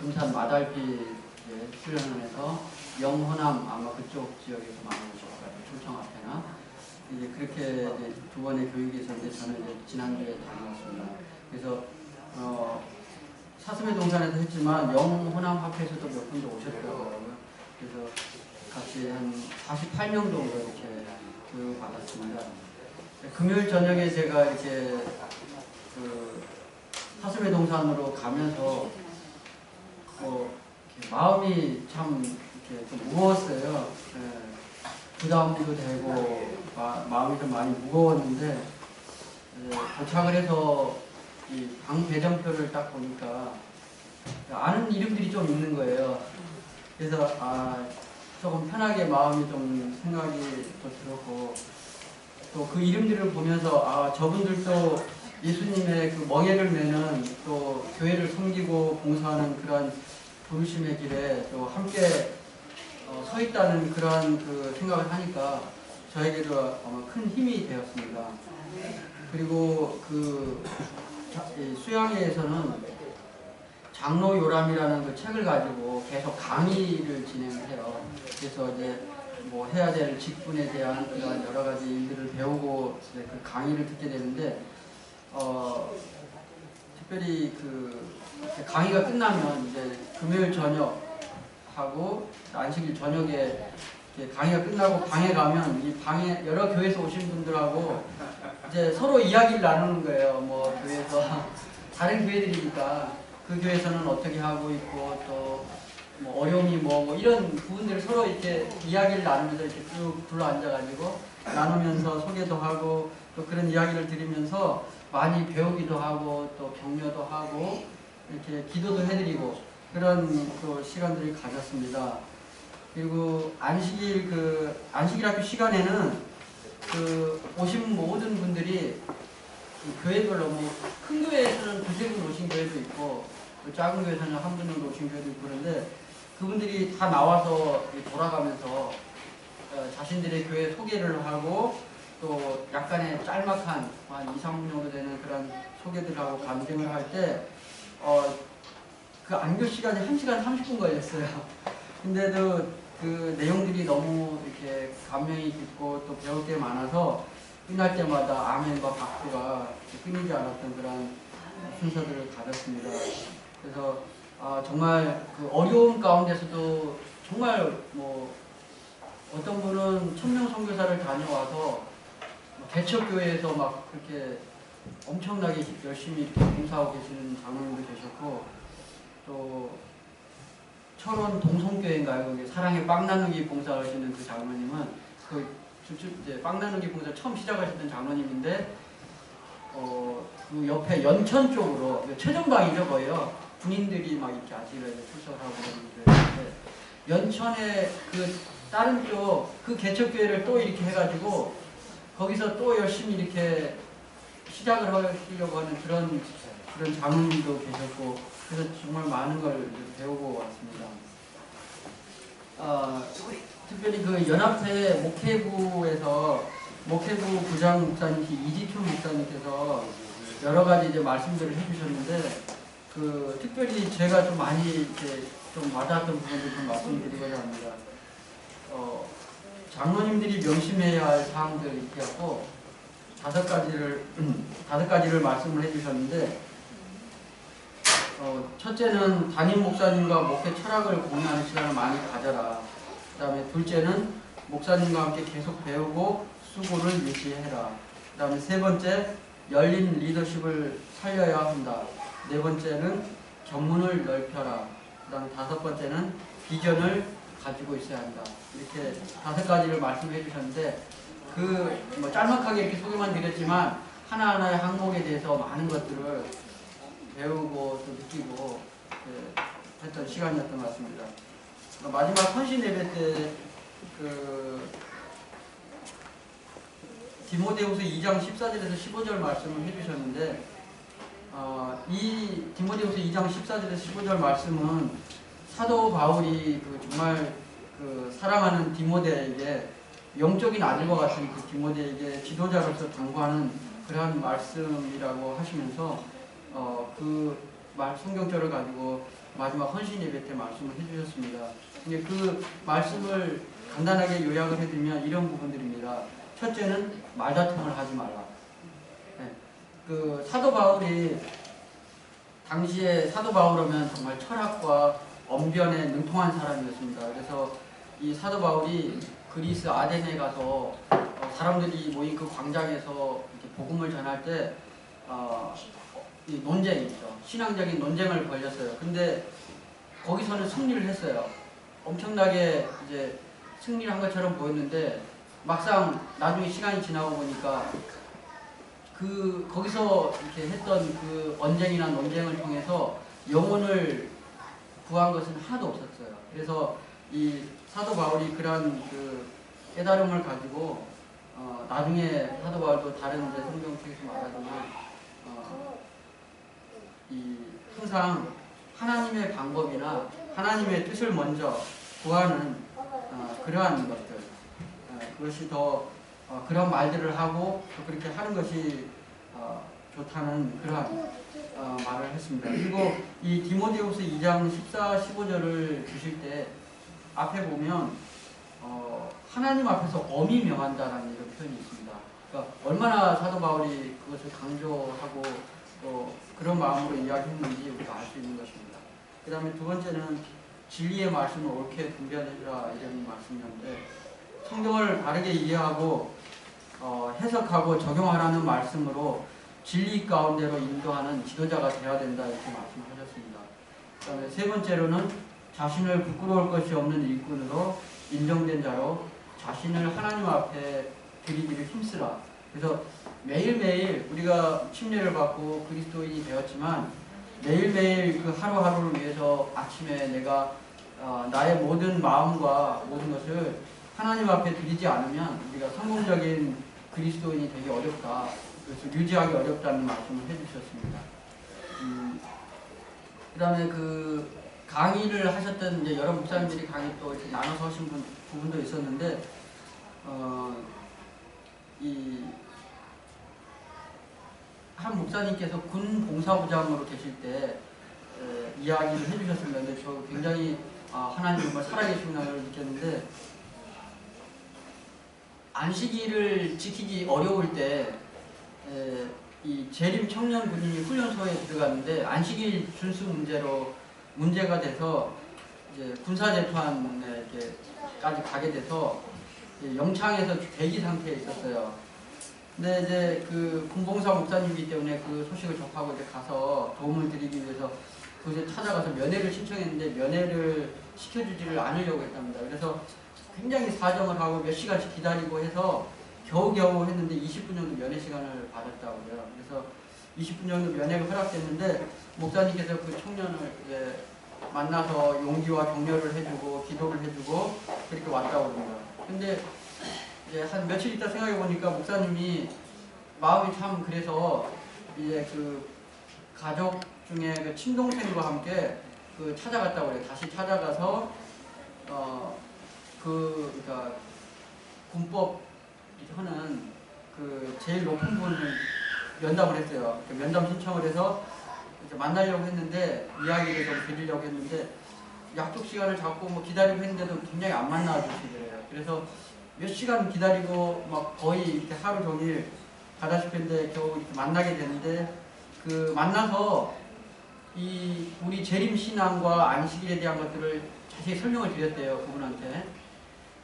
금산 마달비 수련을 해서 영호남 아마 그쪽 지역에서 많이 오실 것 같아요. 초청 앞에나 이제 그렇게 이제 두 번의 교육이 있었는데 저는 이제 지난주에 다녀왔습니다. 그래서 사슴의 동산에서 했지만 영호남 학회에서도 몇 분도 오셨더라고요. 그래서 같이 한 48명 정도 이렇게 교육 받았습니다. 금요일 저녁에 제가 이렇게 그 사슴의 동산으로 가면서 이렇게 마음이 참 이렇게 좀 무거웠어요. 부담도 되고 마음이 좀 많이 무거웠는데 도착을 해서 이 방 배정표를 딱 보니까 아는 이름들이 좀 있는 거예요. 그래서 조금 편하게 마음이 좀 생각이 또 들었고 또 그 이름들을 보면서 저분들도 예수님의 그 멍에를 매는 또 교회를 섬기고 봉사하는 그런 부르심의 길에 또 함께 서 있다는 그런 그 생각을 하니까 저에게도 큰 힘이 되었습니다. 그리고 그 수양회에서는 장로 요람이라는 그 책을 가지고 계속 강의를 진행을 해요. 그래서 이제 뭐 해야 될 직분에 대한 그런 여러 가지 일들을 배우고 그 강의를 듣게 되는데 특별히 그 강의가 끝나면 이제 금요일 저녁 하고 안식일 저녁에 강의가 끝나고 방에 가면 이 방에 여러 교회에서 오신 분들하고 이제 서로 이야기를 나누는 거예요. 뭐 교회에서 다른 교회들이니까 그 교회에서는 어떻게 하고 있고 또 뭐 어려움이 뭐 이런 부분들을 서로 이렇게 이야기를 나누면서 이렇게 쭉 둘러 앉아가지고 나누면서 소개도 하고 또 그런 이야기를 들으면서 많이 배우기도 하고 또 격려도 하고 이렇게 기도도 해드리고 그런 그 시간들을 가졌습니다. 그리고 안식일 학교 시간에는 그 오신 모든 분들이 그 교회별로 뭐 큰 교회에서는 두세 분 오신 교회도 있고 또 작은 교회에서는 한 분 정도 오신 교회도 있고 그런데 그분들이 다 나와서 돌아가면서 자신들의 교회 소개를 하고 또 약간의 짤막한 한 2, 3분 정도 되는 그런 소개들을 하고 간증을 할 때 그 안교 시간이 1시간 30분 걸렸어요. 근데도 그 내용들이 너무 이렇게 감명이 깊고 또 배울 게 많아서 끝날 때마다 아멘과 박수가 끊이지 않았던 그런 순서들을 가졌습니다. 그래서 정말 그 어려움 가운데서도 정말 뭐 어떤 분은 천명 선교사를 다녀와서 개척교회에서 막 그렇게 엄청나게 열심히 봉사하고 계시는 장로님도 계셨고 또 철원 동성교회인가요? 사랑의 빵 나누기 봉사하시는 그 장로님은 이제 빵 나누기 봉사 처음 시작하셨던 장로님인데 그 옆에 연천 쪽으로 최전방이죠 거예요. 군인들이 막 이렇게 아직은 출석하고 그러는데 연천에 그 다른 쪽 그 개척교회를 또 이렇게 해가지고 거기서 또 열심히 이렇게 시작을 하려고 하는 그런 장로님도 계셨고 그래서 정말 많은 걸 배우고 왔습니다. 특별히 그 연합회 목회부 부장 목사님 이지표 목사님께서 여러 가지 이제 말씀들을 해주셨는데 그 특별히 제가 좀 많이 이렇게 좀 와닿았던 부분을 좀 말씀드리고자 합니다. 장로님들이 명심해야 할 사항들 이렇게 하고 다섯 가지를 말씀을 해주셨는데 첫째는 담임 목사님과 목회 철학을 공유하는 시간을 많이 가져라. 그 다음에 둘째는 목사님과 함께 계속 배우고 수고를 유지해라. 그 다음에 세 번째 열린 리더십을 살려야 한다. 네 번째는 견문을 넓혀라. 그 다음에 다섯 번째는 비전을 가지고 있어야 한다. 이렇게 다섯 가지를 말씀해 주셨는데 뭐 짤막하게 이렇게 소개만 드렸지만 하나하나의 항목에 대해서 많은 것들을 배우고 또 느끼고 했던 시간이었던 것 같습니다. 마지막 헌신 예배 때 디모데후서 2장 14절에서 15절 말씀을 해주셨는데 이 디모데후서 2장 14절에서 15절 말씀은 사도 바울이 정말 사랑하는 디모데에게 영적인 아들과 같은 그 디모데에게 지도자로서 당부하는 그러한 말씀이라고 하시면서 그 성경절을 가지고 마지막 헌신 예배 때 말씀을 해주셨습니다. 근데 그 말씀을 간단하게 요약을 해드리면 이런 부분들입니다. 첫째는 말다툼을 하지 말라. 네. 그 사도 바울이 당시에 사도 바울이면 정말 철학과 언변에 능통한 사람이었습니다. 그래서 이 사도 바울이 그리스 아덴에 가서 사람들이 모인 그 광장에서 이렇게 복음을 전할 때 이 논쟁이 있죠. 신앙적인 논쟁을 벌였어요. 근데 거기서는 승리를 했어요. 엄청나게 이제 승리를 한 것처럼 보였는데 막상 나중에 시간이 지나고 보니까 거기서 이렇게 했던 그 언쟁이나 논쟁을 통해서 영혼을 구한 것은 하나도 없었어요. 그래서 이 사도 바울이 그런 그 깨달음을 가지고 나중에 사도 바울도 다른 이제 성경책에서 말하지만 항상 하나님의 방법이나 하나님의 뜻을 먼저 구하는 그러한 것들, 그것이 더 그런 말들을 하고 또 그렇게 하는 것이 좋다는 그러한 말을 했습니다. 그리고 이 디모데후서 2장 14, 15절을 주실 때 앞에 보면 하나님 앞에서 엄히 명한다라는 이런 표현이 있습니다. 그러니까 얼마나 사도 바울이 그것을 강조하고 또 그런 마음으로 이야기했는지 우리가 알 수 있는 것입니다. 그 다음에 두 번째는 진리의 말씀을 옳게 분별해라 이런 말씀이었는데 성경을 바르게 이해하고 해석하고 적용하라는 말씀으로 진리 가운데로 인도하는 지도자가 되어야 된다 이렇게 말씀하셨습니다. 그 다음에 세 번째로는 자신을 부끄러울 것이 없는 일꾼으로 인정된 자로 자신을 하나님 앞에 드리기를 힘쓰라. 그래서 매일매일 우리가 침례를 받고 그리스도인이 되었지만 매일매일 그 하루하루를 위해서 아침에 내가 나의 모든 마음과 모든 것을 하나님 앞에 드리지 않으면 우리가 성공적인 그리스도인이 되기 어렵다. 그래서 유지하기 어렵다는 말씀을 해주셨습니다. 그 다음에 그 강의를 하셨던 이제 여러 목사님들이 강의 또 이렇게 나눠서 하신 부분도 있었는데 한 목사님께서 군 봉사부장으로 계실 때 이야기를 해주셨습니다. 근데 저 굉장히 하나님 정말 살아계시구나를 느꼈는데 안식일을 지키기 어려울 때 이 재림 청년 군인이 훈련소에 들어갔는데 안식일 준수 문제가 돼서 이제 군사재판에까지 가게 돼서 영창에서 대기 상태에 있었어요. 근데 이제 그 군봉사 목사님이기 때문에 그 소식을 접하고 이제 가서 도움을 드리기 위해서 그곳에 찾아가서 면회를 신청했는데 면회를 시켜주지를 않으려고 했답니다. 그래서 굉장히 사정을 하고 몇 시간씩 기다리고 해서 겨우겨우 했는데 20분 정도 면회 시간을 받았다고요. 그래서 20분 정도 면회가 허락됐는데 목사님께서 그 청년을 이제 만나서 용기와 격려를 해주고 기도를 해주고 그렇게 왔다고 합니다. 근데 이제 한 며칠 있다 생각해 보니까 목사님이 마음이 참 그래서 이제 그 가족 중에 그 친동생과 함께 그 찾아갔다고 그래요. 다시 찾아가서 그러니까 군법 하는 그 제일 높은 분을 면담을 했어요. 그 면담 신청을 해서 이제 만나려고 했는데 이야기를 좀 드리려고 했는데 약속 시간을 잡고 뭐 기다리고 했는데도 굉장히 안 만나 주시더래요. 그래서 몇 시간 기다리고 막 거의 이렇게 하루 종일 가다시피 했는데 겨우 이렇게 만나게 되는데 그 만나서 이 우리 재림 신앙과 안식일에 대한 것들을 자세히 설명을 드렸대요. 그분한테.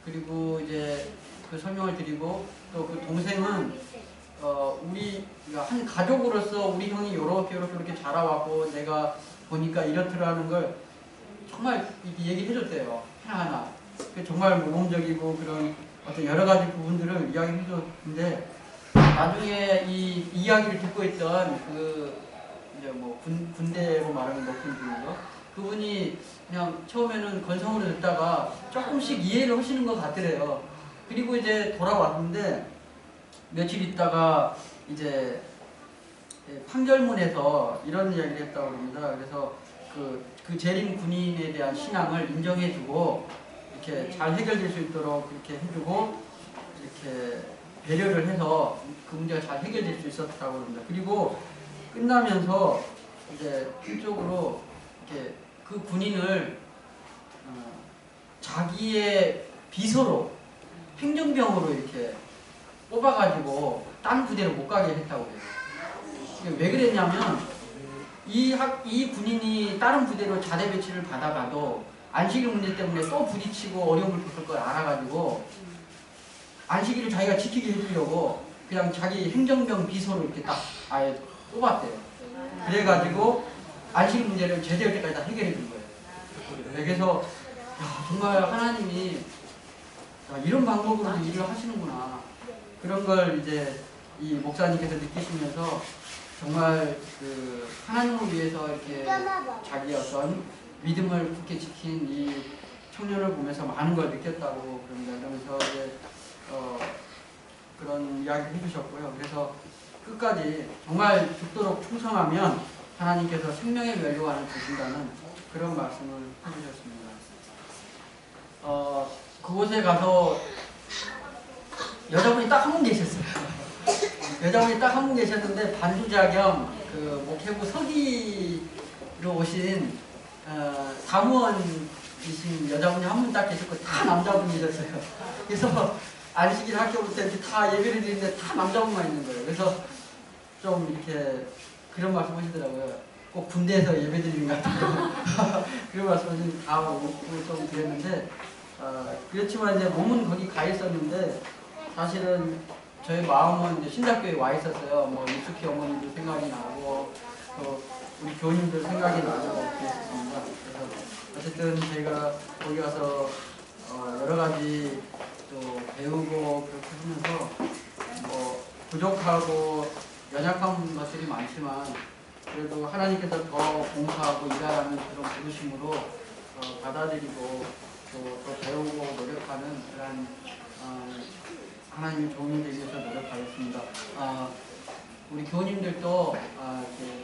그리고 이제 그 설명을 드리고 또 그 동생은 우리 한 가족으로서 우리 형이 이렇게 자라왔고 내가 보니까 이렇더라는 걸 정말 얘기해 줬대요. 하나하나. 정말 모범적이고 그런 어떤 여러 가지 부분들을 이야기해 줬는데 나중에 이 이야기를 듣고 있던 그 이제 뭐 군대로 말하면 높은 분이죠. 그분이 그냥 처음에는 건성으로 듣다가 조금씩 이해를 하시는 것 같더래요. 그리고 이제 돌아왔는데 며칠 있다가 이제 판결문에서 이런 이야기를 했다고 합니다. 그래서 그 재림 군인에 대한 신앙을 인정해주고 이렇게 잘 해결될 수 있도록 그렇게 해주고 이렇게 배려를 해서 그 문제가 잘 해결될 수 있었다고 합니다. 그리고 끝나면서 이제 필적으로 이렇게 그 군인을 자기의 비서로 행정병으로 이렇게 뽑아가지고 딴 부대로 못 가게 했다고 해요. 왜 그랬냐면 이 군인이 다른 부대로 자대 배치를 받아가도 안식일 문제 때문에 또 부딪히고 어려움을 겪을 걸 알아가지고 안식일을 자기가 지키게 해주려고 그냥 자기 행정병 비서로 이렇게 딱 아예 뽑았대요. 그래가지고 안식일 문제를 제대할 때까지 다 해결해 준 거예요. 그래서 야, 정말 하나님이 이런 방법으로 일을 하시는구나. 그런 걸 이제 이 목사님께서 느끼시면서 정말 그 하나님을 위해서 이렇게 자기의 어떤 믿음을 굳게 지킨 이 청년을 보면서 많은 걸 느꼈다고 그럽니다. 그러면서 이제 그런 이야기를 해주셨고요. 그래서 끝까지 정말 죽도록 충성하면 하나님께서 생명의 면류관을 주신다는 그런 말씀을 해주셨습니다. 그곳에 가서 여자분이 딱 한 분 계셨어요. 여자분이 딱 한 분 계셨는데 반주자 겸 그 목회부 서기로 오신 사무원이신 여자분이 한 분 딱 계셨고 다 남자분이셨어요. 그래서 안식일 학교부터 이렇게 다 예배를 드리는데 다 남자분만 있는 거예요. 그래서 좀 이렇게 그런 말씀 하시더라고요. 꼭 군대에서 예배 드리는 것 같아요. 그런 말씀을 다 좀 드렸는데 그렇지만 이제 몸은 거기 가 있었는데 사실은 저희 마음은 이제 신작교에 와 있었어요. 뭐 유숙희 어머니도 생각이 나고 또 우리 교님들 생각이 나고 그랬습니다. 그래서 어쨌든 저희가 거기 가서 여러 가지 또 배우고 그렇게 하면서 뭐 부족하고 연약한 것들이 많지만 그래도 하나님께서 더 봉사하고 일하라는 그런 부르심으로 받아들이고 또 배우고 노력하는 그런 하나님의 도움이 되기 위해서 노력하겠습니다. 우리 교우님들도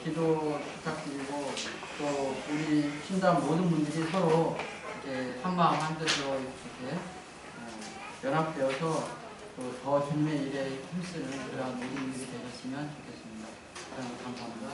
기도 부탁드리고 또 우리 신당 모든 분들이 서로 이렇게 한마음 한뜻으로 이렇게 연합되어서 또 더 주님의 일에 힘쓰는 그런 모든 분들이 되셨으면 좋겠습니다. 감사합니다.